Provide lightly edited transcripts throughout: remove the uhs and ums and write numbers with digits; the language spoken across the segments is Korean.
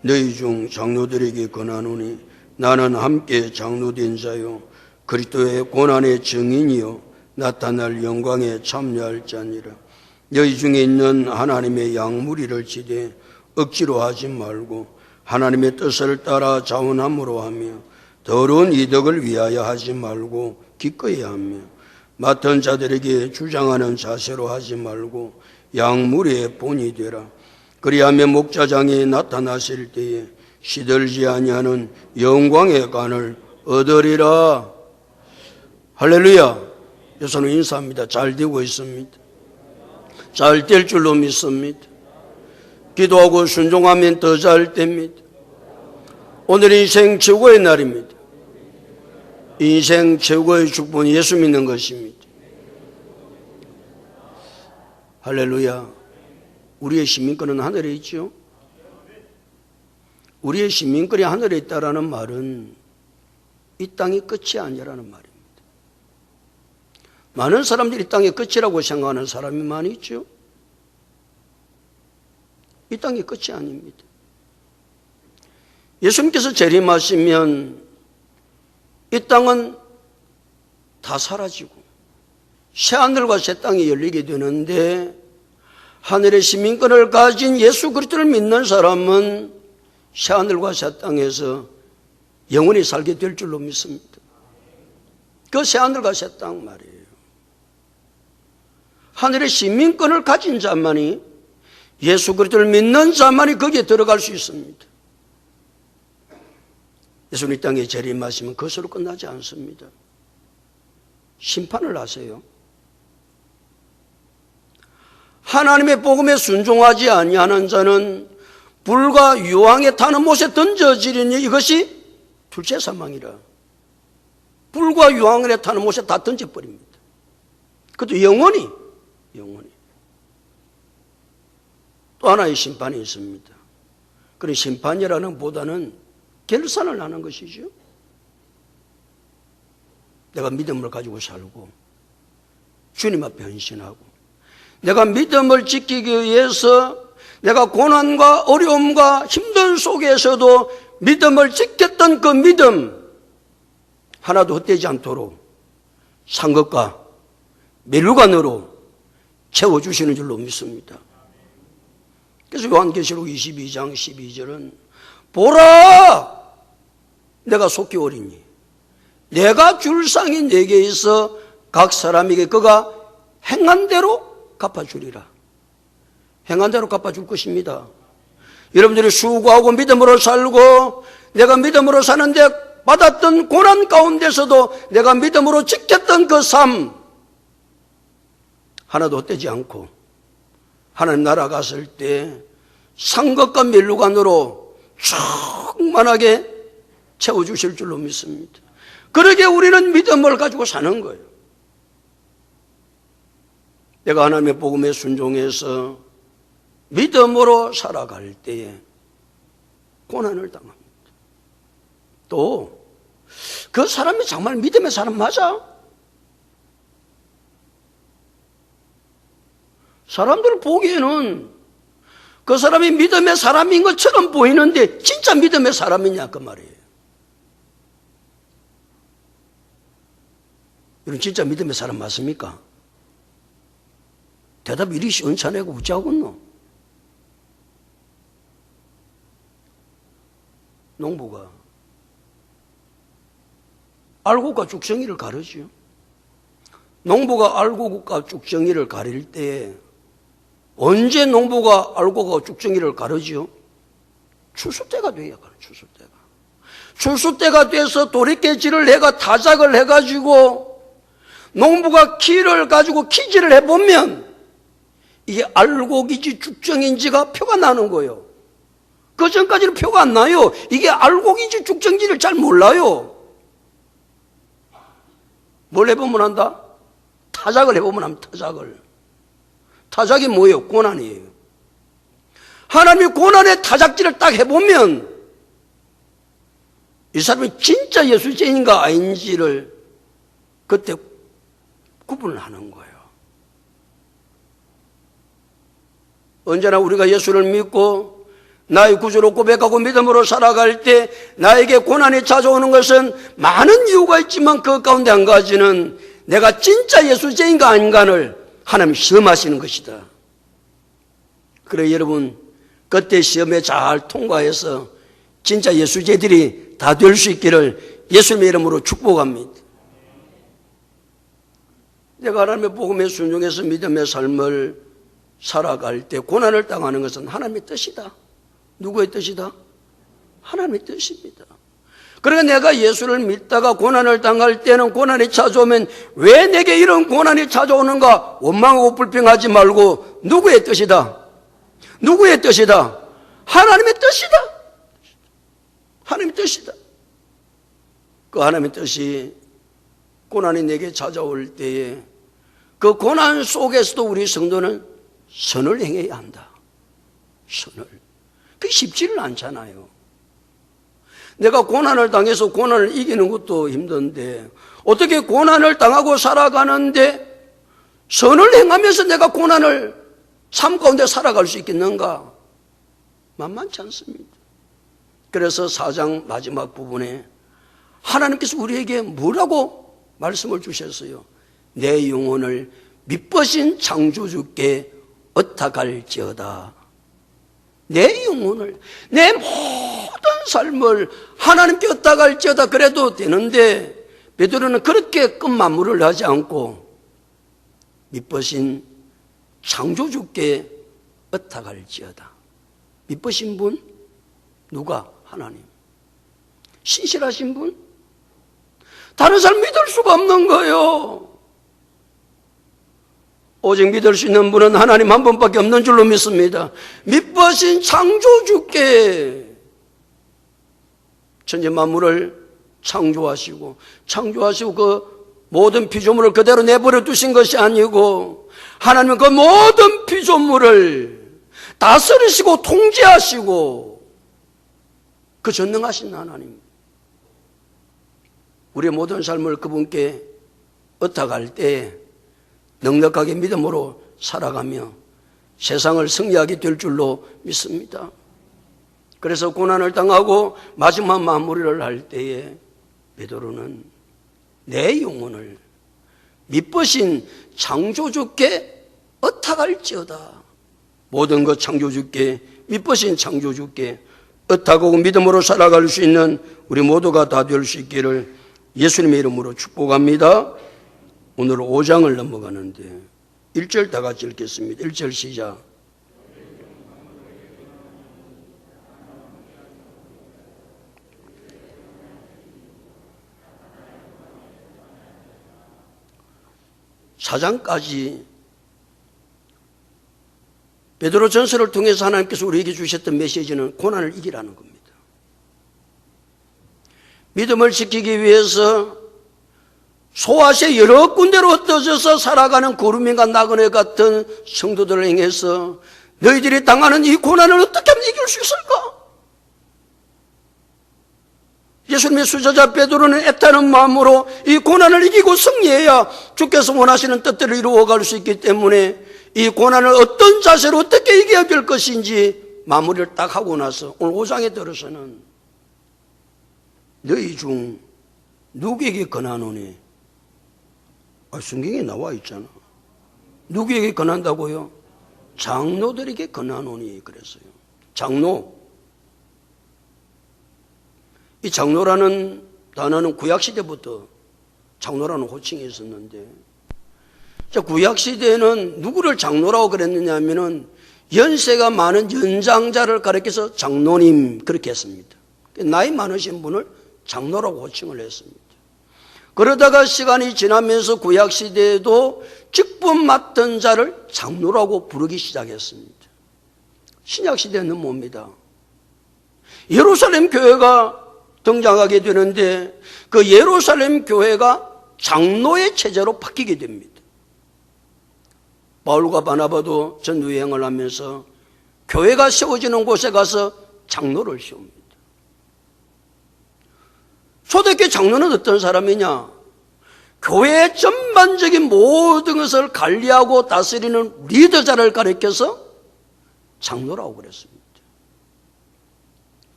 너희 중 장로들에게 권하노니 나는 함께 장로된 자요 그리스도의 고난의 증인이요 나타날 영광에 참여할 자니라. 너희 중에 있는 하나님의 양무리를 지되 억지로 하지 말고 하나님의 뜻을 따라 자원함으로 하며 더러운 이득을 위하여 하지 말고 기꺼이 하며 맡은 자들에게 주장하는 자세로 하지 말고 양무리의 본이 되라. 그리하면 목자장이 나타나실 때에 시들지 아니하는 영광의 관을 얻으리라. 할렐루야. 여러분 인사합니다. 잘 되고 있습니다. 잘 될 줄로 믿습니다. 기도하고 순종하면 더 잘 됩니다. 오늘 인생 최고의 날입니다. 인생 최고의 축복은 예수 믿는 것입니다. 할렐루야. 우리의 시민권은 하늘에 있죠. 우리의 시민권이 하늘에 있다라는 말은 이 땅이 끝이 아니라는 말입니다. 많은 사람들이 이 땅이 끝이라고 생각하는 사람이 많이 있죠. 이 땅이 끝이 아닙니다. 예수님께서 재림하시면 이 땅은 다 사라지고 새하늘과 새 땅이 열리게 되는데 하늘의 시민권을 가진 예수 그리스도를 믿는 사람은 새하늘과 새 땅에서 영원히 살게 될 줄로 믿습니다. 그 새하늘과 새 땅 말이에요. 하늘의 시민권을 가진 자만이 예수 그리스도를 믿는 자만이 거기에 들어갈 수 있습니다. 예수님 이 땅에 재림하시면 그것으로 끝나지 않습니다. 심판을 하세요. 하나님의 복음에 순종하지 아니하는 자는 불과 유황에 타는 못에 던져지리니 이것이 둘째 사망이라. 불과 유황에 타는 못에 다 던져버립니다. 그것도 영원히. 또 하나의 심판이 있습니다. 그런 심판이라는 보다는 결산을 하는 것이죠. 내가 믿음을 가지고 살고 주님 앞에 헌신하고 내가 믿음을 지키기 위해서 내가 고난과 어려움과 힘든 속에서도 믿음을 지켰던 그 믿음 하나도 헛되지 않도록 상급과 멸류관으로 채워주시는 줄로 믿습니다. 그래서 요한계시록 22장 12절은 보라 내가 속히 오리니 내가 줄 상이 내게 있어 각 사람에게 그가 행한 대로 갚아주리라. 행한 대로 갚아줄 것입니다. 여러분들이 수고하고 믿음으로 살고 내가 믿음으로 사는데 받았던 고난 가운데서도 내가 믿음으로 지켰던 그 삶 하나도 헛되지 않고 하나님 나라 갔을 때 상급과 멸류관으로 충만하게 채워주실 줄로 믿습니다. 그러게 우리는 믿음을 가지고 사는 거예요. 내가 하나님의 복음에 순종해서 믿음으로 살아갈 때에 고난을 당합니다. 또 그 사람이 정말 믿음의 사람 맞아? 사람들 보기에는 그 사람이 믿음의 사람인 것처럼 보이는데 진짜 믿음의 사람이냐 그 말이에요. 이런 진짜 믿음의 사람 맞습니까? 대답 이리 시원찮고 우짜하겠노? 농부가 알곡과 죽정이를 가르지요. 농부가 알곡과 죽정이를 가릴 때 언제 농부가 알곡과 죽정이를 가르지요? 추수 때가 돼야 가요. 추수 때가 돼서 도리깨질을 내가 타작을 해가지고 농부가 키를 가지고 키질을 해보면 이게 알곡인지 죽정인지가 표가 나는 거예요. 그 전까지는 표가 안 나요. 이게 알곡인지 죽정인지를 잘 몰라요. 뭘 해보면 한다? 타작을 해보면 합니다. 타작이 뭐예요? 고난이에요. 하나님이 고난의 타작질을 딱 해보면 이 사람이 진짜 예수죄인인가 아닌지를 그때 구분을 하는 거예요. 언제나 우리가 예수를 믿고 나의 구주로 고백하고 믿음으로 살아갈 때 나에게 고난이 찾아오는 것은 많은 이유가 있지만 그 가운데 한 가지는 내가 진짜 예수제인가 아닌가를 하나님 시험하시는 것이다. 그래 여러분, 그때 시험에 잘 통과해서 진짜 예수제들이 다 될 수 있기를 예수님의 이름으로 축복합니다. 내가 하나님의 복음에 순종해서 믿음의 삶을 살아갈 때 고난을 당하는 것은 하나님의 뜻이다. 누구의 뜻이다? 하나님의 뜻입니다. 그러니까 내가 예수를 믿다가 고난을 당할 때는, 고난이 찾아오면 왜 내게 이런 고난이 찾아오는가 원망하고 불평하지 말고 누구의 뜻이다? 누구의 뜻이다? 하나님의 뜻이다. 하나님의 뜻이다. 그 하나님의 뜻이 고난이 내게 찾아올 때에 그 고난 속에서도 우리 성도는 선을 행해야 한다. 선을. 그게 쉽지는 않잖아요. 내가 고난을 당해서 고난을 이기는 것도 힘든데 어떻게 고난을 당하고 살아가는데 선을 행하면서 내가 고난을 삶 가운데 살아갈 수 있겠는가? 만만치 않습니다. 그래서 4장 마지막 부분에 하나님께서 우리에게 뭐라고 말씀을 주셨어요? 내 영혼을 미쁘신 창조주께 의탁할지어다. 내 영혼을, 내 모든 삶을 하나님께 의탁할지어다 그래도 되는데 베드로는 그렇게 끝마무리를 하지 않고 미쁘신 창조주께 의탁할지어다. 미쁘신 분? 누가? 하나님. 신실하신 분? 다른 사람 믿을 수가 없는 거예요. 오직 믿을 수 있는 분은 하나님 한 분밖에 없는 줄로 믿습니다. 미쁘신 창조주께 천지 만물을 창조하시고 그 모든 피조물을 그대로 내버려 두신 것이 아니고 하나님은 그 모든 피조물을 다스리시고 통제하시고 그 전능하신 하나님, 우리의 모든 삶을 그분께 의탁할 때 넉넉하게 믿음으로 살아가며 세상을 승리하게 될 줄로 믿습니다. 그래서 고난을 당하고 마지막 마무리를 할 때에 베드로는 내 영혼을 미쁘신 창조주께 의탁할지어다. 모든 것 창조주께, 미쁘신 창조주께 의탁하고 믿음으로 살아갈 수 있는 우리 모두가 다 될 수 있기를 예수님의 이름으로 축복합니다. 오늘 5장을 넘어가는데 1절 다 같이 읽겠습니다. 1절 시작. 사장까지 베드로 전서를 통해서 하나님께서 우리에게 주셨던 메시지는 고난을 이기라는 겁니다. 믿음을 지키기 위해서 소아시아 여러 군데로 흩어져서 살아가는 구름인과 나그네 같은 성도들을 행해서 너희들이 당하는 이 고난을 어떻게 하면 이길 수 있을까? 예수님의 수제자 베드로는 애타는 마음으로 이 고난을 이기고 승리해야 주께서 원하시는 뜻대로 이루어갈 수 있기 때문에 이 고난을 어떤 자세로 어떻게 이겨야 될 것인지 마무리를 딱 하고 나서 오늘 5장에 들어서는 너희 중 누구에게 권하노니? 성경에 나와 있잖아. 누구에게 권한다고요? 장로들에게 권하노니 그랬어요. 장로. 이 장로라는 단어는 구약시대부터 장로라는 호칭이 있었는데, 구약시대에는 누구를 장로라고 그랬느냐 하면은 연세가 많은 연장자를 가리켜서 장로님 그렇게 했습니다. 나이 많으신 분을 장로라고 호칭을 했습니다. 그러다가 시간이 지나면서 구약시대에도 직분 맡은 자를 장로라고 부르기 시작했습니다. 신약시대는 뭡니다? 예루살렘 교회가 등장하게 되는데 그 예루살렘 교회가 장로의 체제로 바뀌게 됩니다. 바울과 바나바도 전도여행을 하면서 교회가 세워지는 곳에 가서 장로를 세웁니다. 초대교회 장로는 어떤 사람이냐? 교회의 전반적인 모든 것을 관리하고 다스리는 리더자를 가리켜서 장로라고 그랬습니다.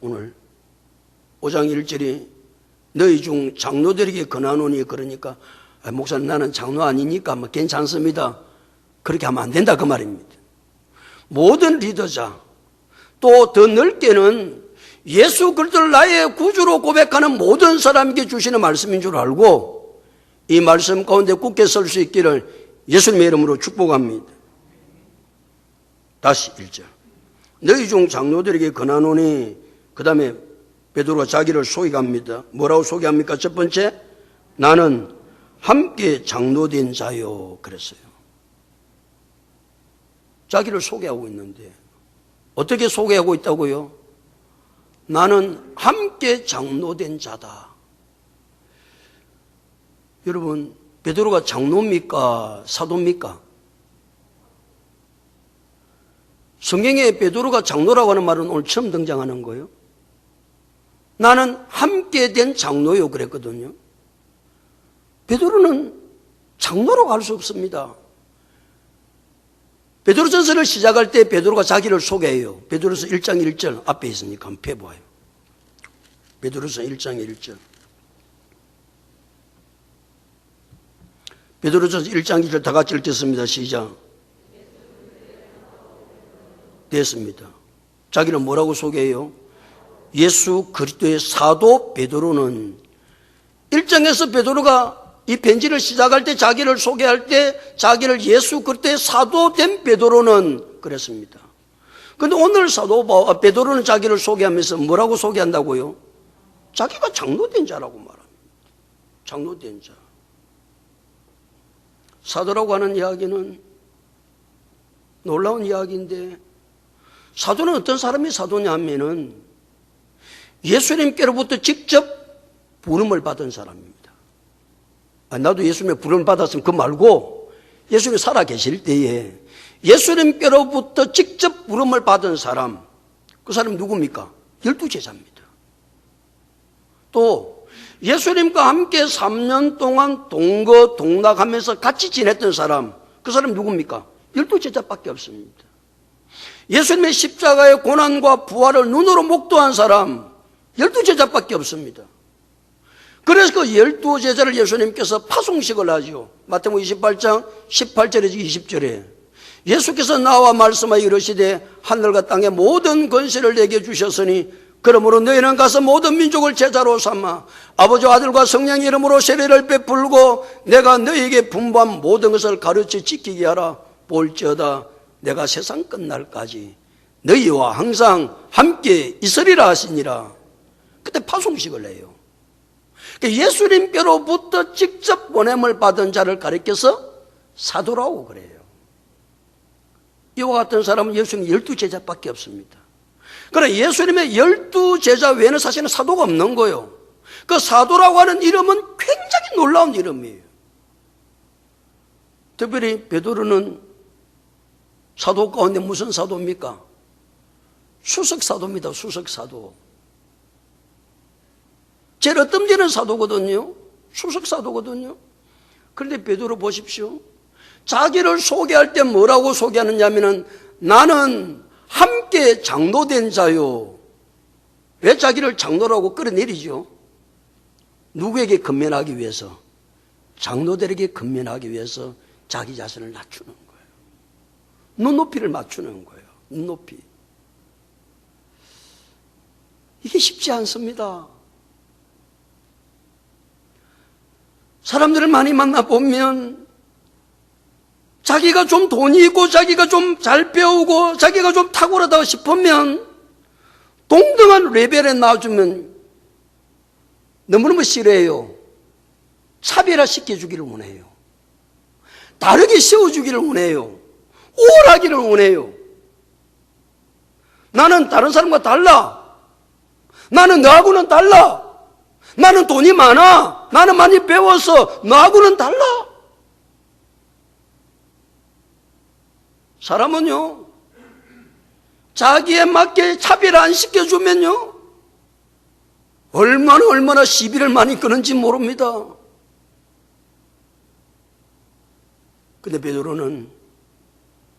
오늘 5장 1절이 너희 중 장로들에게 권하노니, 그러니까 목사님 나는 장로 아니니까 뭐 괜찮습니다, 그렇게 하면 안 된다 그 말입니다. 모든 리더자, 또 더 넓게는 예수 그리스도를 나의 구주로 고백하는 모든 사람에게 주시는 말씀인 줄 알고 이 말씀 가운데 굳게 설 수 있기를 예수님의 이름으로 축복합니다. 다시 1절. 너희 중 장로들에게 권하노니, 그 다음에 베드로가 자기를 소개합니다. 뭐라고 소개합니까? 첫 번째, 나는 함께 장로된 자요, 그랬어요. 자기를 소개하고 있는데 어떻게 소개하고 있다고요? 나는 함께 장로된 자다. 여러분, 베드로가 장로입니까? 사도입니까? 성경에 베드로가 장로라고 하는 말은 오늘 처음 등장하는 거예요. 나는 함께 된 장로요 그랬거든요. 베드로는 장로라고 할 수 없습니다. 베드로전서를 시작할 때 베드로가 자기를 소개해요. 베드로서 1장 1절 앞에 있으니까 한번 펴봐요. 베드로서 1장 1절. 베드로전서 1장 1절 다 같이 읽겠습니다. 시작. 됐습니다. 자기는 뭐라고 소개해요? 예수 그리스도의 사도 베드로는, 1장에서 베드로가 이 편지를 시작할 때 자기를 소개할 때 자기를 예수 그리스도의 사도된 베드로는 그랬습니다. 그런데 오늘 사도 베드로는 자기를 소개하면서 뭐라고 소개한다고요? 자기가 장로된 자라고 말합니다. 장로된 자. 사도라고 하는 이야기는 놀라운 이야기인데, 사도는 어떤 사람이 사도냐 하면은 예수님께로부터 직접 부름을 받은 사람입니다. 나도 예수님의 부름을 받았으면 그 말고 예수님이 살아 계실 때에 예수님께로부터 직접 부름을 받은 사람, 그 사람이 누굽니까? 12제자입니다. 또 예수님과 함께 3년 동안 동거동락하면서 같이 지냈던 사람, 그 사람이 누굽니까? 12제자밖에 없습니다. 예수님의 십자가의 고난과 부활을 눈으로 목도한 사람 12제자밖에 없습니다. 그래서 그 12제자를 예수님께서 파송식을 하죠. 마태복음 28장 18절에서 20절에 예수께서 나와 말씀하여 이르시되 하늘과 땅의 모든 권세를 내게 주셨으니 그러므로 너희는 가서 모든 민족을 제자로 삼아 아버지와 아들과 성령의 이름으로 세례를 베풀고 내가 너희에게 분부한 모든 것을 가르쳐 지키게 하라. 볼지어다 내가 세상 끝날까지 너희와 항상 함께 있으리라 하시니라. 그때 파송식을 해요. 예수님께로부터 직접 보냄을 받은 자를 가리켜서 사도라고 그래요. 이와 같은 사람은 예수님 12제자밖에 없습니다. 그러나 예수님의 12제자 외에는 사실은 사도가 없는 거예요. 그 사도라고 하는 이름은 굉장히 놀라운 이름이에요. 특별히 베드로는 사도 가운데 무슨 사도입니까? 수석사도입니다. 수석사도. 제일 어떤지는 사도거든요. 수석사도거든요. 그런데 베드로 보십시오. 자기를 소개할 때 뭐라고 소개하느냐면은 나는 함께 장로된 자요. 왜 자기를 장로라고 끌어내리죠? 누구에게 근면하기 위해서? 장로들에게 근면하기 위해서 자기 자신을 낮추는 거예요. 눈높이를 맞추는 거예요. 눈높이. 이게 쉽지 않습니다. 사람들을 많이 만나보면 자기가 좀 돈이 있고 자기가 좀 잘 배우고 자기가 좀 탁월하다고 싶으면 동등한 레벨에 나와주면 너무너무 싫어해요. 차별화시켜주기를 원해요. 다르게 세워주기를 원해요. 우월하기를 원해요. 나는 다른 사람과 달라. 나는 너하고는 달라. 나는 돈이 많아. 나는 많이 배워서 너하고는 달라. 사람은요, 자기에 맞게 차별 안 시켜주면요, 얼마나 시비를 많이 끄는지 모릅니다. 근데 베드로는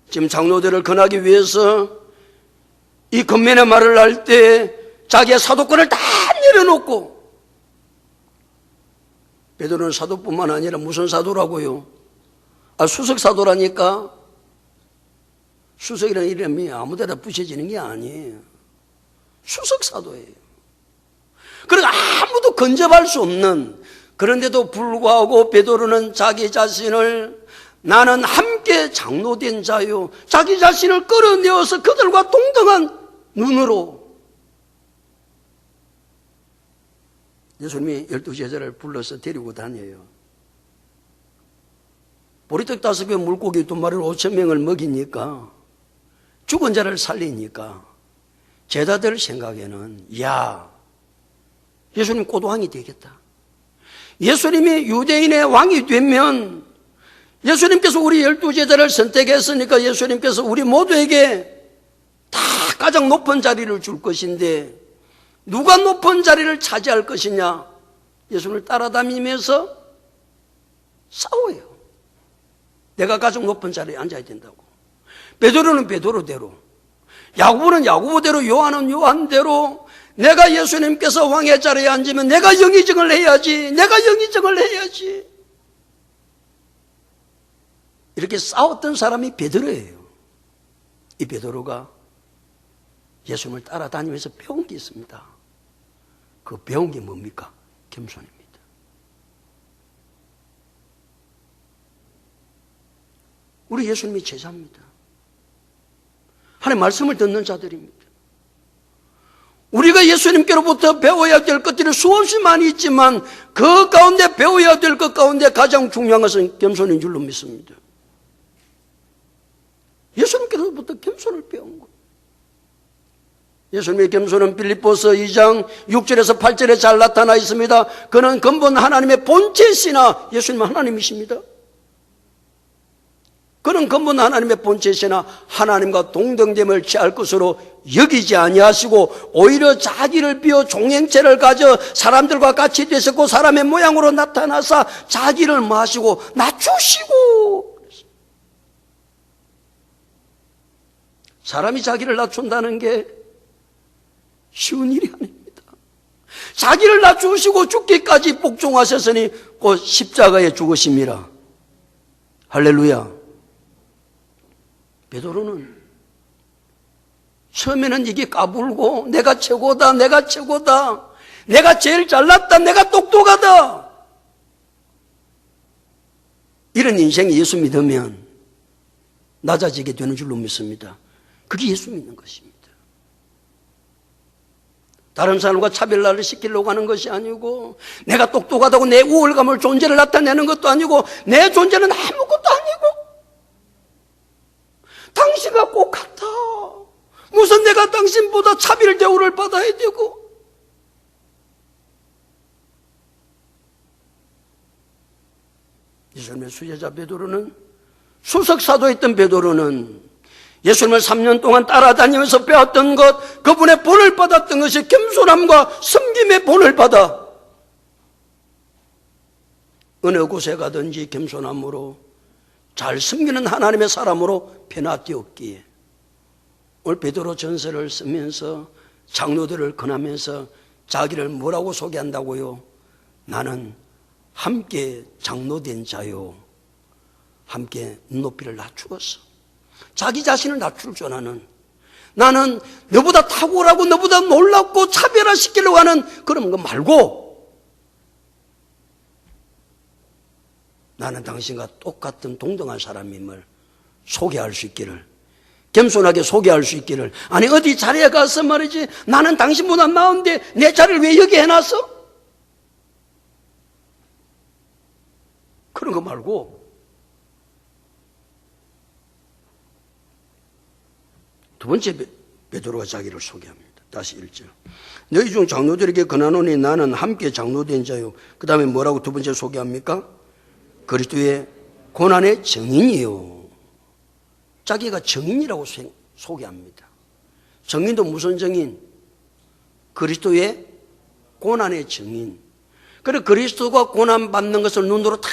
지금 장로들을 권하기 위해서 이 권면의 말을 할 때 자기의 사도권을 다 내려놓고, 베드로는 사도뿐만 아니라 무슨 사도라고요? 수석 사도라니까. 수석이라는 이름이 아무데나 붙여지는 게 아니에요. 수석 사도예요. 그리고 아무도 근접할 수 없는, 그런데도 불구하고 베드로는 자기 자신을 나는 함께 장로된 자요, 자기 자신을 끌어내어서 그들과 동등한 눈으로 예수님이 12제자를 불러서 데리고 다녀요. 보리떡 5개, 물고기 2마리로 5,000명을 먹이니까, 죽은 자를 살리니까 제자들 생각에는 예수님 고도왕이 되겠다. 예수님이 유대인의 왕이 되면 예수님께서 우리 12제자를 선택했으니까 예수님께서 우리 모두에게 다 가장 높은 자리를 줄 것인데 누가 높은 자리를 차지할 것이냐? 예수님을 따라다니면서 싸워요. 내가 가장 높은 자리에 앉아야 된다고. 베드로는 베드로대로, 야고보는 야고보대로, 요한은 요한대로, 내가 예수님께서 왕의 자리에 앉으면 내가 영의정을 해야지, 내가 영의정을 해야지. 이렇게 싸웠던 사람이 베드로예요. 이 베드로가 예수님을 따라다니면서 배운 게 있습니다. 그 배운 게 뭡니까? 겸손입니다. 우리 예수님이 제자입니다. 하나님의 말씀을 듣는 자들입니다. 우리가 예수님께로부터 배워야 될 것들이 수없이 많이 있지만 그 가운데 배워야 될 것 가운데 가장 중요한 것은 겸손인 줄로 믿습니다. 예수님께로부터 겸손을 배운 것. 예수님의 겸손은 빌립보서 2장 6절에서 8절에 잘 나타나 있습니다. 그는 근본 하나님의 본체시나, 예수님은 하나님이십니다. 그는 근본 하나님의 본체시나 하나님과 동등됨을 취할 것으로 여기지 아니하시고 오히려 자기를 비워 종행체를 가져 사람들과 같이 되셨고 사람의 모양으로 나타나사 자기를 마시고 낮추시고. 사람이 자기를 낮춘다는 게 쉬운 일이 아닙니다. 자기를 낮추시고 죽기까지 복종하셨으니 곧 십자가에 죽으심이라. 할렐루야. 베드로는 처음에는 이게 까불고 내가 최고다, 내가 최고다, 내가 제일 잘났다, 내가 똑똑하다, 이런 인생이 예수 믿으면 낮아지게 되는 줄로 믿습니다. 그게 예수 믿는 것입니다. 다른 사람과 차별화를 시키려고 하는 것이 아니고 내가 똑똑하다고 내 우월감을, 존재를 나타내는 것도 아니고 내 존재는 아무것도 아니고 당신과 꼭 같아. 무슨 내가 당신보다 차별 대우를 받아야 되고. 예수님의 수제자 베드로는, 수석사도였던 베드로는 예수님을 3년 동안 따라다니면서 배웠던 것, 그분의 본을 받았던 것이 겸손함과 섬김의 본을 받아 어느 곳에 가든지 겸손함으로 잘 섬기는 하나님의 사람으로 변화되었기에 오늘 베드로 전서를 쓰면서 장로들을 권하면서 자기를 뭐라고 소개한다고요? 나는 함께 장로된 자요, 함께 눈높이를 낮추었어. 자기 자신을 낮출 줄 아는, 나는 너보다 탁월하고 너보다 놀랍고 차별화시키려고 하는 그런 거 말고 나는 당신과 똑같은 동등한 사람임을 소개할 수 있기를, 겸손하게 소개할 수 있기를. 아니 어디 자리에 가서 말이지 나는 당신보다 나은데 내 자리를 왜 여기 해놨어? 그런 거 말고 두 번째 베드로가 자기를 소개합니다. 다시 1절. 너희 중 장로들에게 권하노니 나는 함께 장로된 자요. 그 다음에 뭐라고 두 번째 소개합니까? 그리스도의 고난의 증인이요. 자기가 증인이라고 소개합니다. 증인도 무슨 증인? 그리스도의 고난의 증인. 그래 그리스도가 고난받는 것을 눈으로 다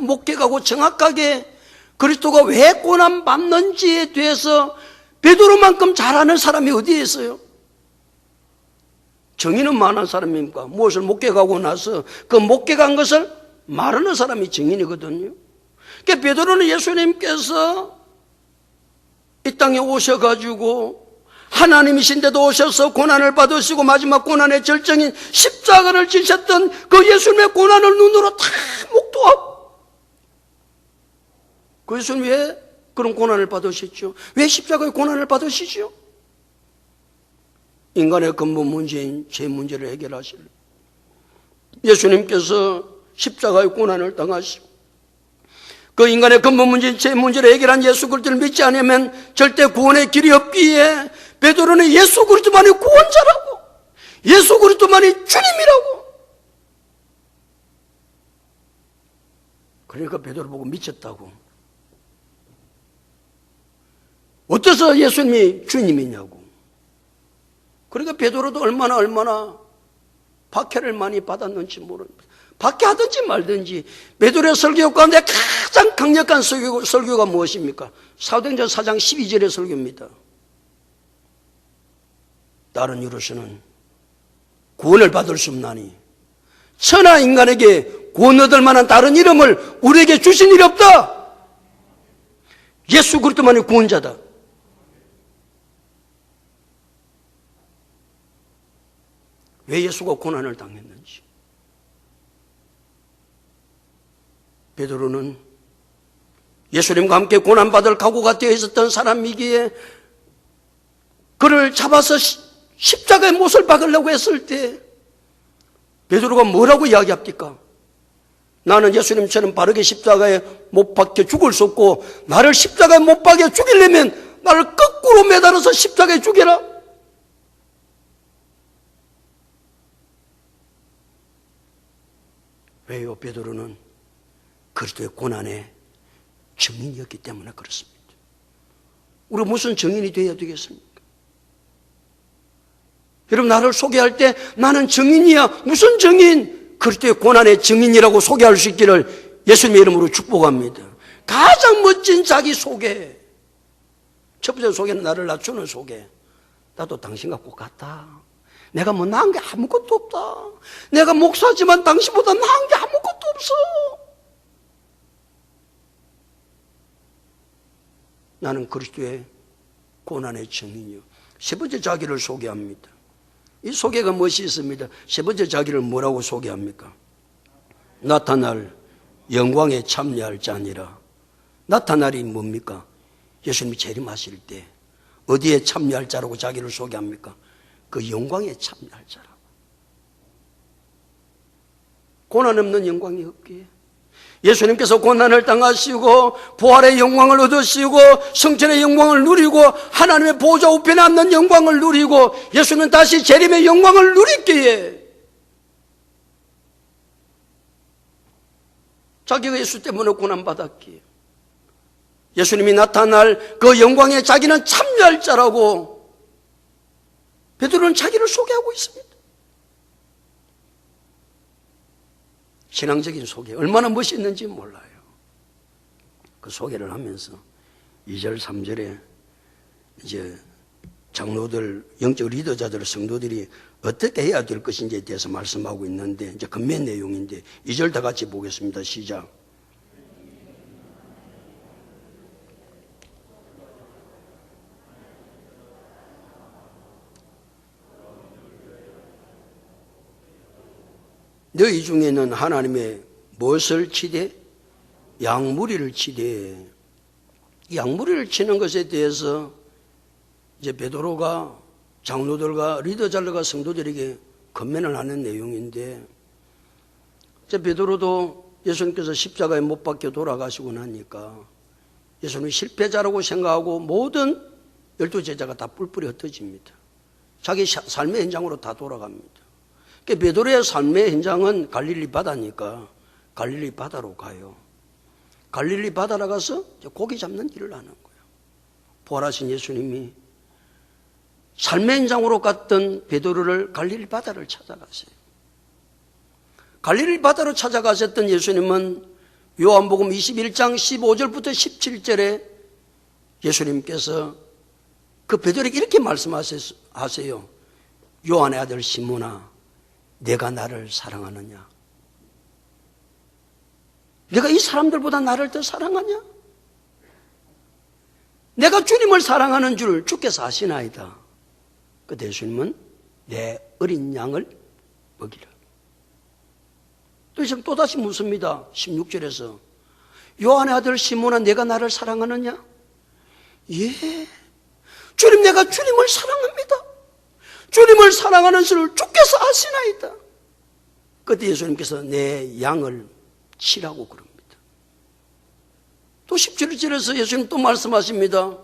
목격하고 정확하게 그리스도가 왜 고난받는지에 대해서 베드로만큼 잘 아는 사람이 어디에 있어요? 정의는 많은 사람입니까? 무엇을 목격하고 나서 그 목격한 것을 말하는 사람이 정인이거든요. 그러니까 베드로는 예수님께서 이 땅에 오셔가지고 하나님이신데도 오셔서 고난을 받으시고 마지막 고난의 절정인 십자가를 지셨던 그 예수님의 고난을 눈으로 다 목도하고, 그 예수님 왜 그런 고난을 받으셨죠? 왜 십자가의 고난을 받으시죠? 인간의 근본 문제인 죄 문제를 해결하실 예수님께서 십자가의 고난을 당하시고 그 인간의 근본 문제인 죄 문제를 해결한 예수 그리스도를 믿지 않으면 절대 구원의 길이 없기에 베드로는 예수 그리스도만이 구원자라고, 예수 그리스도만이 주님이라고. 그러니까 베드로 보고 미쳤다고. 어째서 예수님이 주님이냐고. 그러니까 베드로도 얼마나 박해를 많이 받았는지 모릅니다. 박해하든지 말든지. 베드로의 설교 가운데 가장 강력한 설교가 무엇입니까? 사도행전 4장 12절의 설교입니다. 다른 이로서는 구원을 받을 수 없나니 천하 인간에게 구원 얻을 만한 다른 이름을 우리에게 주신 일이 없다. 예수 그리스도만이 구원자다. 왜 예수가 고난을 당했는지. 베드로는 예수님과 함께 고난받을 각오가 되어 있었던 사람이기에 그를 잡아서 십자가의 못을 박으려고 했을 때 베드로가 뭐라고 이야기합니까? 나는 예수님처럼 바르게 십자가에 못 박혀 죽을 수 없고 나를 십자가에 못 박혀 죽이려면 나를 거꾸로 매달아서 십자가에 죽여라. 왜요? 베드로는 그리스도의 고난의 증인이었기 때문에 그렇습니다. 우리가 무슨 증인이 되어야 되겠습니까? 여러분, 나를 소개할 때 나는 증인이야. 무슨 증인? 그리스도의 고난의 증인이라고 소개할 수 있기를 예수님의 이름으로 축복합니다. 가장 멋진 자기 소개. 첫 번째 소개는 나를 낮추는 소개. 나도 당신과 똑같다. 내가 뭐 나은 게 아무것도 없다. 내가 목사지만 당신보다 나은 게 아무것도 없어. 나는 그리스도의 고난의 증인이요. 세 번째 자기를 소개합니다. 이 소개가 무엇이 있습니다. 세 번째 자기를 뭐라고 소개합니까? 나타날 영광에 참여할 자니라. 나타날이 뭡니까? 예수님이 재림하실 때 어디에 참여할 자라고 자기를 소개합니까? 그 영광에 참여할 자라고. 고난 없는 영광이 없기에 예수님께서 고난을 당하시고 부활의 영광을 얻으시고 성천의 영광을 누리고 하나님의 보좌 우편에 앉는 영광을 누리고 예수는 다시 재림의 영광을 누리기에 자기가 예수 때문에 고난받았기에 예수님이 나타날 그 영광에 자기는 참여할 자라고 베드로는 자기를 소개하고 있습니다. 신앙적인 소개, 얼마나 멋있는지 몰라요. 그 소개를 하면서 2절, 3절에 이제 장로들, 영적 리더자들, 성도들이 어떻게 해야 될 것인지에 대해서 말씀하고 있는데 이제 근면 내용인데 2절 다 같이 보겠습니다. 시작. 너희 중에는 하나님의 무엇을 치되? 양무리를 치되. 양무리를 치는 것에 대해서 이제 베드로가 장로들과 리더자들과 성도들에게 권면을 하는 내용인데 이제 베드로도 예수님께서 십자가에 못 박혀 돌아가시고 나니까 예수님이 실패자라고 생각하고 모든 12제자가 다 뿔뿔이 흩어집니다. 자기 삶의 현장으로 다 돌아갑니다. 베드로의 삶의 현장은 갈릴리 바다니까 갈릴리 바다로 가요. 갈릴리 바다로 가서 고기 잡는 일을 하는 거예요. 부활하신 예수님이 삶의 현장으로 갔던 베드로를 갈릴리 바다를 찾아가세요. 갈릴리 바다로 찾아가셨던 예수님은 요한복음 21장 15절부터 17절에 예수님께서 그 베드로에게 이렇게 말씀하세요. 요한의 아들 시몬아, 내가 나를 사랑하느냐? 내가 이 사람들보다 나를 더 사랑하냐? 내가 주님을 사랑하는 줄 주께서 아시나이다. 그때 예수님은 내 어린 양을 먹이라. 또 지금 또다시 묻습니다. 16절에서 요한의 아들 시몬아, 내가 나를 사랑하느냐? 예, 주님, 내가 주님을 사랑합니다. 주님을 사랑하는 줄을 주께서 아시나이다. 그때 예수님께서 내 양을 치라고 그럽니다. 또 17절에서 예수님 또 말씀하십니다.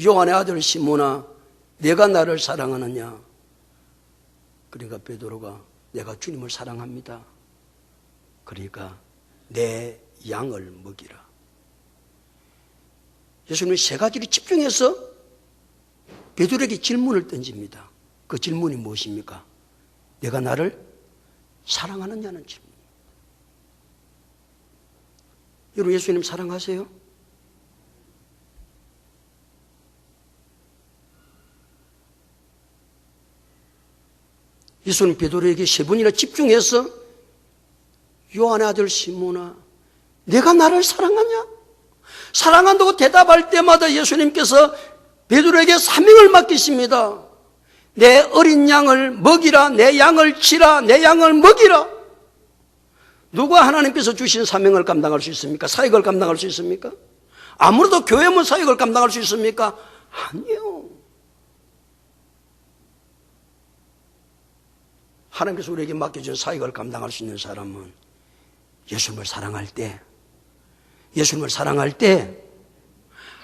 요한의 아들 시몬아, 내가 나를 사랑하느냐? 그러니까 베드로가 내가 주님을 사랑합니다. 그러니까 내 양을 먹이라. 예수님은 세 가지를 집중해서 베드로에게 질문을 던집니다. 그 질문이 무엇입니까? 내가 나를 사랑하느냐는 질문. 여러분, 예수님 사랑하세요? 예수님 베드로에게 세 번이나 집중해서 요한의 아들 시몬아, 내가 나를 사랑하냐? 사랑한다고 대답할 때마다 예수님께서 베드로에게 사명을 맡기십니다. 내 어린 양을 먹이라, 내 양을 치라, 내 양을 먹이라. 누가 하나님께서 주신 사명을 감당할 수 있습니까? 사역을 감당할 수 있습니까? 아무래도 교회만 사역을 감당할 수 있습니까? 아니요. 하나님께서 우리에게 맡겨준 사역을 감당할 수 있는 사람은 예수님을 사랑할 때, 예수님을 사랑할 때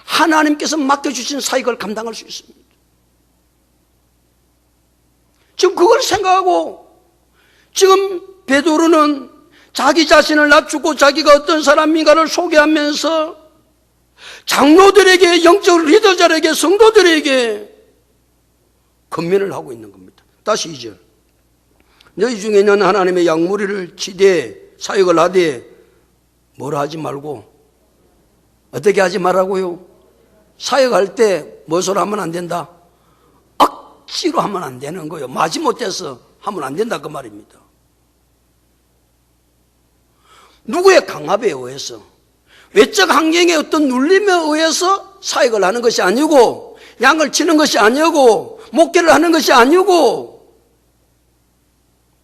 하나님께서 맡겨주신 사역을 감당할 수 있습니다. 지금 그걸 생각하고 지금 베드로는 자기 자신을 낮추고 자기가 어떤 사람인가를 소개하면서 장로들에게, 영적 리더들에게, 성도들에게 권면을 하고 있는 겁니다. 다시 2절. 너희 중에는 하나님의 양무리를 치되 사역을 하되 뭐라 하지 말고 어떻게 하지 말라고요? 사역할 때 무엇으로 하면 안 된다? 억지로 하면 안 되는 거예요. 마지못해서 하면 안 된다 그 말입니다. 누구의 강압에 의해서, 외적 환경의 어떤 눌림에 의해서 사역을 하는 것이 아니고, 양을 치는 것이 아니고, 목회를 하는 것이 아니고,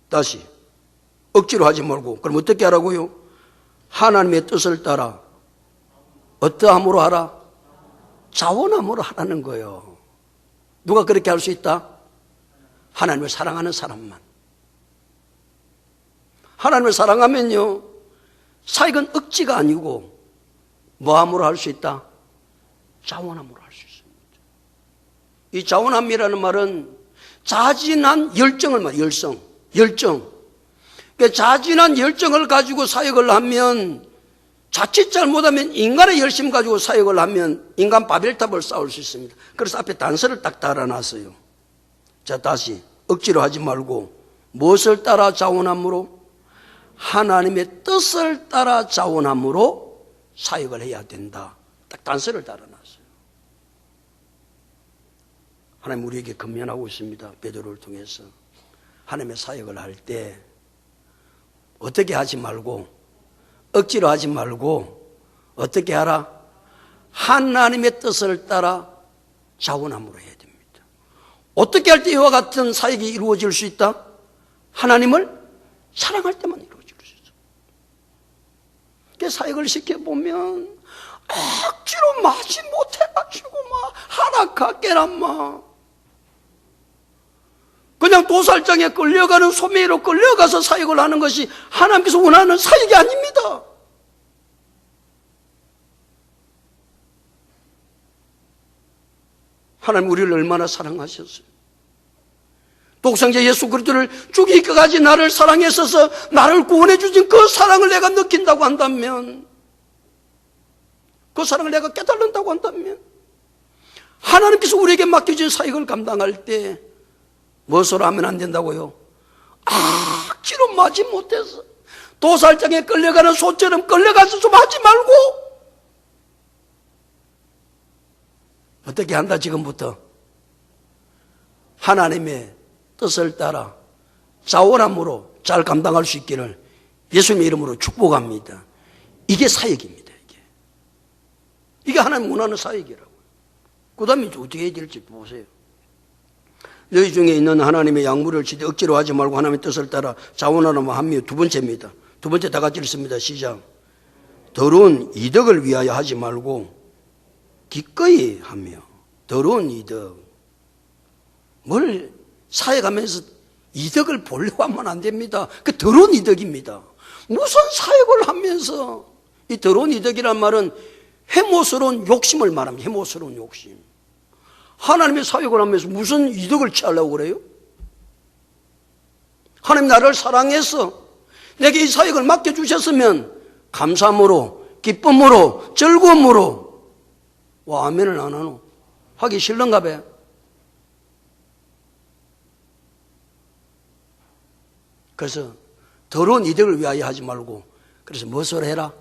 다시 억지로 하지 말고, 그럼 어떻게 하라고요? 하나님의 뜻을 따라 어떠함으로 하라? 자원함으로 하라는 거예요. 누가 그렇게 할 수 있다? 하나님을 사랑하는 사람만. 하나님을 사랑하면요, 사역은 억지가 아니고 뭐함으로 할 수 있다? 자원함으로 할 수 있습니다. 이 자원함이라는 말은 자진한 열정을 말해요. 열정. 그러니까 자진한 열정을 가지고 사역을 하면, 자칫 잘못하면 인간의 열심 가지고 사역을 하면 인간 바벨탑을 쌓을 수 있습니다. 그래서 앞에 단서를 딱 달아놨어요. 자, 다시 억지로 하지 말고 무엇을 따라 자원함으로? 하나님의 뜻을 따라 자원함으로 사역을 해야 된다. 딱 단서를 달아놨어요. 하나님 우리에게 권면하고 있습니다. 베드로를 통해서. 하나님의 사역을 할 때 어떻게 하지 말고, 억지로 하지 말고 어떻게 하라? 하나님의 뜻을 따라 자원함으로 해야 됩니다. 어떻게 할 때 이와 같은 사역이 이루어질 수 있다? 하나님을 사랑할 때만 이루어질 수 있어요. 사역을 시켜보면 억지로 마지 못해가지고 막 하락하게란 막 그냥 도살장에 끌려가는 소매로 끌려가서 사역을 하는 것이 하나님께서 원하는 사역이 아닙니다. 하나님 우리를 얼마나 사랑하셨어요. 독생자 예수 그리스도를 죽이기까지 나를 사랑했어서 나를 구원해 주신 그 사랑을 내가 느낀다고 한다면, 그 사랑을 내가 깨달는다고 한다면, 하나님께서 우리에게 맡겨진 사역을 감당할 때 무엇으로 하면 안 된다고요? 억지로 마지 못해서 도살장에 끌려가는 소처럼 끌려가서 좀 하지 말고 어떻게 한다? 지금부터 하나님의 뜻을 따라 자원함으로 잘 감당할 수 있기를 예수님의 이름으로 축복합니다. 이게 사역입니다. 이게 하나님 원하는 사역이라고요. 그 다음에 어떻게 해야 될지 보세요. 너희 중에 있는 하나님의 양무를 지되 억지로 하지 말고 하나님의 뜻을 따라 자원하는 합류. 두 번째입니다. 두 번째 다 같이 읽습니다. 시작. 더러운 이득을 위하여 하지 말고 기꺼이 하며. 더러운 이득. 뭘 사역하면서 이득을 보려고 하면 안 됩니다. 그 더러운 이득입니다. 무슨 사역을 하면서 이 더러운 이득이란 말은 해모스러운 욕심을 말합니다. 해모스러운 욕심. 하나님의 사역을 하면서 무슨 이득을 취하려고 그래요? 하나님 나를 사랑해서 내게 이 사역을 맡겨주셨으면 감사함으로, 기쁨으로, 즐거움으로. 와, 아멘을 안 하노? 하기 싫은가 봐. 그래서 더러운 이득을 위하여 하지 말고, 그래서 무엇을 해라?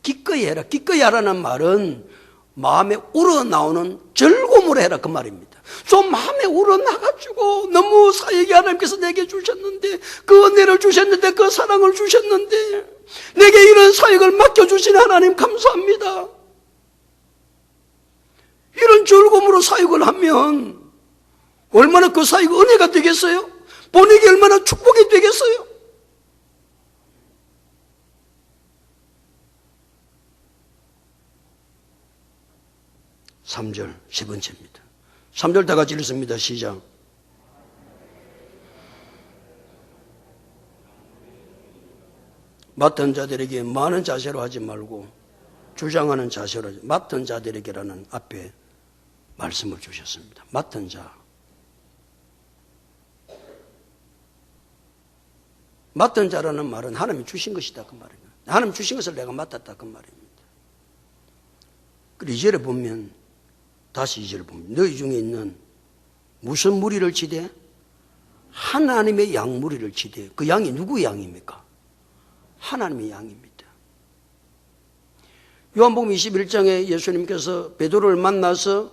기꺼이 해라. 기꺼이 하라는 말은 마음에 우러나오는 즐거움으로 해라 그 말입니다. 좀 마음에 우러나가지고 너무 사역이 하나님께서 내게 주셨는데, 그 은혜를 주셨는데, 그 사랑을 주셨는데, 내게 이런 사역을 맡겨주신 하나님 감사합니다. 이런 즐거움으로 사역을 하면 얼마나 그 사역이 은혜가 되겠어요? 본에게 얼마나 축복이 되겠어요? 삼 절 세 번째입니다. 3절 다 같이 읽습니다. 시작. 맡은 자들에게 많은 자세로 하지 말고 주장하는 자세로 하지. 맡은 자들에게라는 앞에 말씀을 주셨습니다. 맡은 자. 맡은 자라는 말은 하나님이 주신 것이다 그 말입니다. 하나님 주신 것을 내가 맡았다 그 말입니다. 그리고 2절에 보면 다시 2절을 보면 너희 중에 있는 무슨 무리를 치되? 하나님의 양 무리를 치되. 그 양이 누구의 양입니까? 하나님의 양입니다. 요한복음 21장에 예수님께서 베드로를 만나서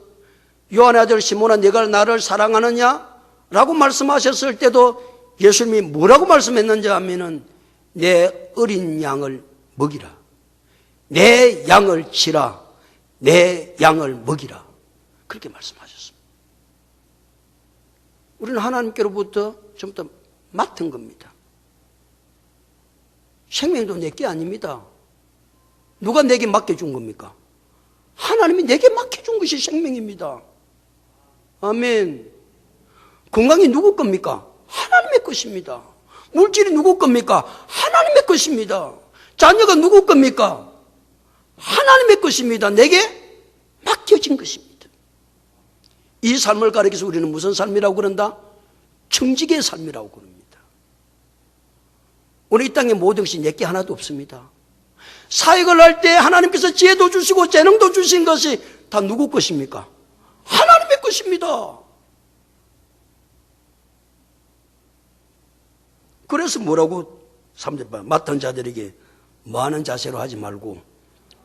요한의 아들 시몬아 네가 나를 사랑하느냐? 라고 말씀하셨을 때도 예수님이 뭐라고 말씀했는지 하면은 내 어린 양을 먹이라. 내 양을 치라. 내 양을 먹이라. 그렇게 말씀하셨습니다. 우리는 하나님께로부터 전부 다 맡은 겁니다. 생명도 내게 아닙니다. 누가 내게 맡겨준 겁니까? 하나님이 내게 맡겨준 것이 생명입니다. 아멘. 건강이 누구 겁니까? 하나님의 것입니다. 물질이 누구 겁니까? 하나님의 것입니다. 자녀가 누구 겁니까? 하나님의 것입니다. 내게 맡겨진 것입니다. 이 삶을 가리켜서 우리는 무슨 삶이라고 그런다? 청지기의 삶이라고 그럽니다. 오늘 이 땅에 모든 것이 내게 하나도 없습니다. 사역을 할 때 하나님께서 지혜도 주시고 재능도 주신 것이 다 누구 것입니까? 하나님의 것입니다. 그래서 뭐라고 3절 맡은 자들에게 많은 자세로 하지 말고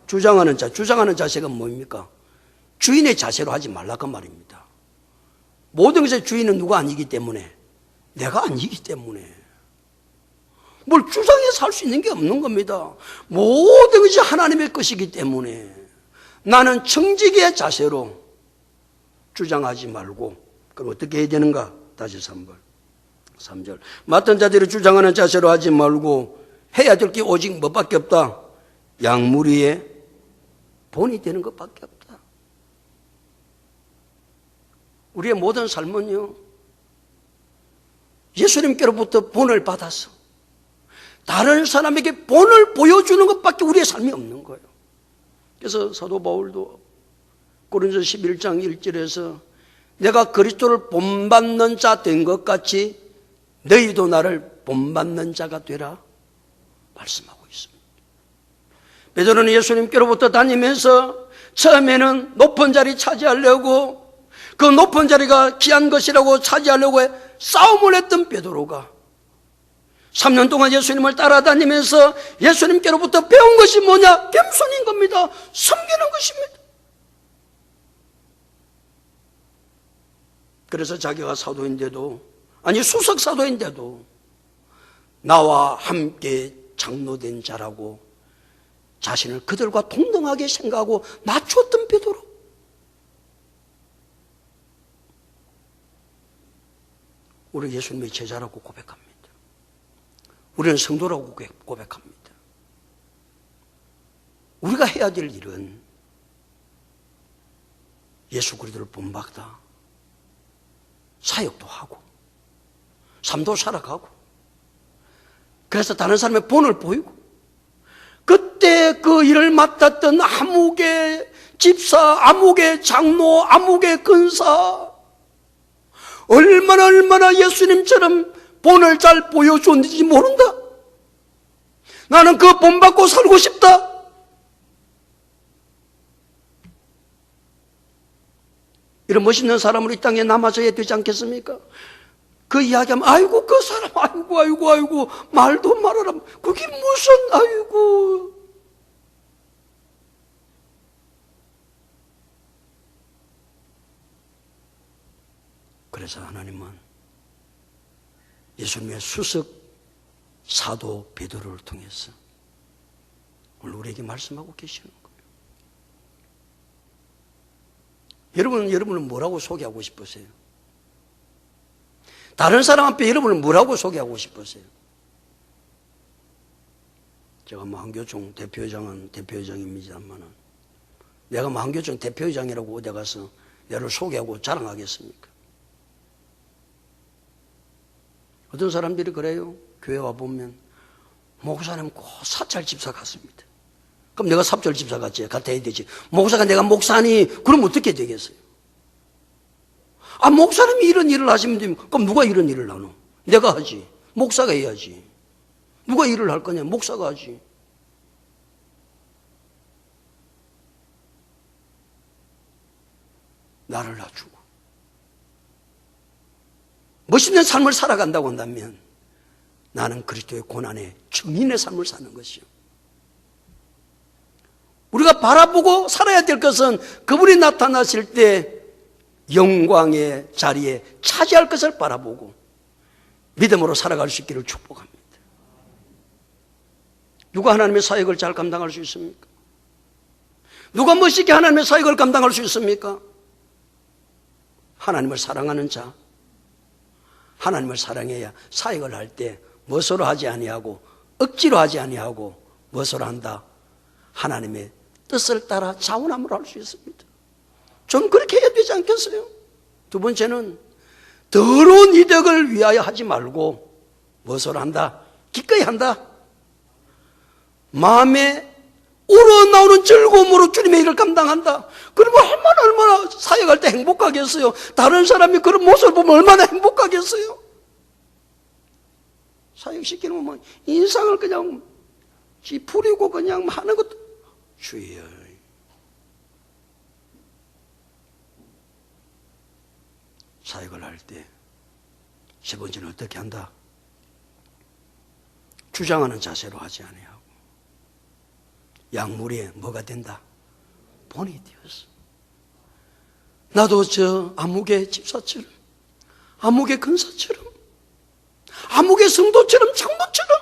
주장하는 자세가 뭡니까? 주인의 자세로 하지 말라 그 말입니다. 모든 것의 주인은 누가 아니기 때문에, 내가 아니기 때문에 뭘 주장해서 할 수 있는 게 없는 겁니다. 모든 것이 하나님의 것이기 때문에 나는 청지기의 자세로 주장하지 말고. 그럼 어떻게 해야 되는가? 다시 3절 맡은 자들이 주장하는 자세로 하지 말고 해야 될 게 오직 뭐밖에 없다? 양무리의 본이 되는 것밖에 없다. 우리의 모든 삶은요, 예수님께로부터 본을 받아서 다른 사람에게 본을 보여주는 것밖에 우리의 삶이 없는 거예요. 그래서 사도 바울도 고린도서 11장 1절에서 내가 그리스도를 본받는 자 된 것 같이 너희도 나를 본받는 자가 되라 말씀하고 있습니다. 베드로는 예수님께로부터 다니면서 처음에는 높은 자리 차지하려고, 그 높은 자리가 귀한 것이라고 차지하려고 싸움을 했던 베드로가 3년 동안 예수님을 따라다니면서 예수님께로부터 배운 것이 뭐냐? 겸손인 겁니다. 섬기는 것입니다. 그래서 자기가 사도인데도 아니 수석 사도인데도 나와 함께 장로된 자라고 자신을 그들과 동등하게 생각하고 낮췄던 베드로. 우리는 예수님의 제자라고 고백합니다. 우리는 성도라고 고백합니다. 우리가 해야 될 일은 예수 그리스도를 본받다 사역도 하고 삶도 살아가고, 그래서 다른 사람의 본을 보이고, 그때 그 일을 맡았던 아무개 집사, 아무개 장로, 아무개 근사 얼마나 예수님처럼 본을 잘 보여줬는지 모른다. 나는 그 본받고 살고 싶다. 이런 멋있는 사람으로 이 땅에 남아져야 되지 않겠습니까? 그 이야기하면 아이고 그 사람 아이고 말도 말아라. 그게 무슨 아이고. 그래서 하나님은 예수님의 수석 사도 베드로를 통해서 오늘 우리에게 말씀하고 계시는 거예요. 여러분은 뭐라고 소개하고 싶으세요? 다른 사람 앞에 여러분은 뭐라고 소개하고 싶으세요? 제가 한교총 대표회장은 대표회장입니다만, 내가 한교총 대표회장이라고 어디 가서 나를 소개하고 자랑하겠습니까? 어떤 사람들이 그래요. 교회 와보면 목사님 꼭 사찰 집사 같습니다. 그럼 내가 삽절 집사 같아야 되지. 목사가 내가 목사니 그럼 어떻게 되겠어요? 목사님이 이런 일을 하시면 되면 그럼 누가 이런 일을 하노? 내가 하지. 목사가 해야지. 누가 일을 할 거냐? 목사가 하지. 나를 낮추고 멋있는 삶을 살아간다고 한다면 나는 그리스도의 고난의 증인의 삶을 사는 것이요. 우리가 바라보고 살아야 될 것은 그분이 나타나실 때 영광의 자리에 차지할 것을 바라보고 믿음으로 살아갈 수 있기를 축복합니다. 누가 하나님의 사역을 잘 감당할 수 있습니까? 누가 멋있게 하나님의 사역을 감당할 수 있습니까? 하나님을 사랑하는 자, 하나님을 사랑해야 사역을 할 때 멋으로 하지 아니하고 억지로 하지 아니하고 멋으로 한다. 하나님의 뜻을 따라 자원함으로 할 수 있습니다. 좀 그렇게 해야 되지 않겠어요? 두 번째는 더러운 이득을 위하여 하지 말고 멋으로 한다. 기꺼이 한다. 마음에 우러나오는 즐거움으로 주님의 일을 감당한다. 그러면 얼마나 사역할 때 행복하겠어요. 다른 사람이 그런 모습을 보면 얼마나 행복하겠어요. 사역시키는 건 인상을 그냥 찌푸리고 그냥 하는 것도 주여. 사역을 할 때 세 번째는 어떻게 한다? 주장하는 자세로 하지 아니하고 약물에 뭐가 된다? 본이 되었어. 나도 저 아무개 집사처럼, 아무개 근사처럼, 아무개 성도처럼, 장로처럼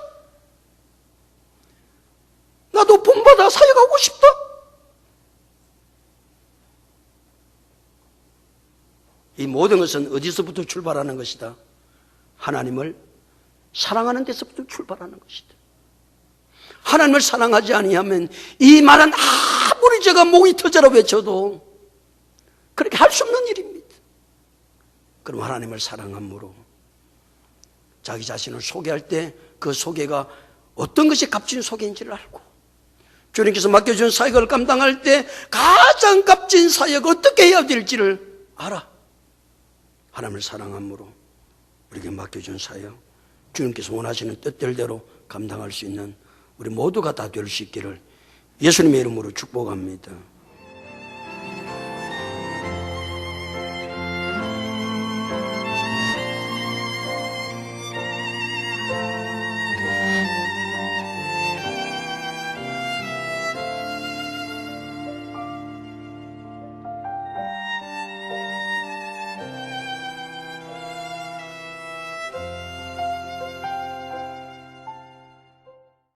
나도 본받아 사역하고 싶다. 이 모든 것은 어디서부터 출발하는 것이다? 하나님을 사랑하는 데서부터 출발하는 것이다. 하나님을 사랑하지 아니하면 이 말은 아무리 제가 목이 터져라 외쳐도 그렇게 할 수 없는 일입니다. 그럼 하나님을 사랑함으로 자기 자신을 소개할 때 그 소개가 어떤 것이 값진 소개인지를 알고 주님께서 맡겨준 사역을 감당할 때 가장 값진 사역 어떻게 해야 될지를 알아. 하나님을 사랑함으로 우리에게 맡겨준 사역, 주님께서 원하시는 뜻대로 감당할 수 있는 우리 모두가 다 될 수 있기를 예수님의 이름으로 축복합니다.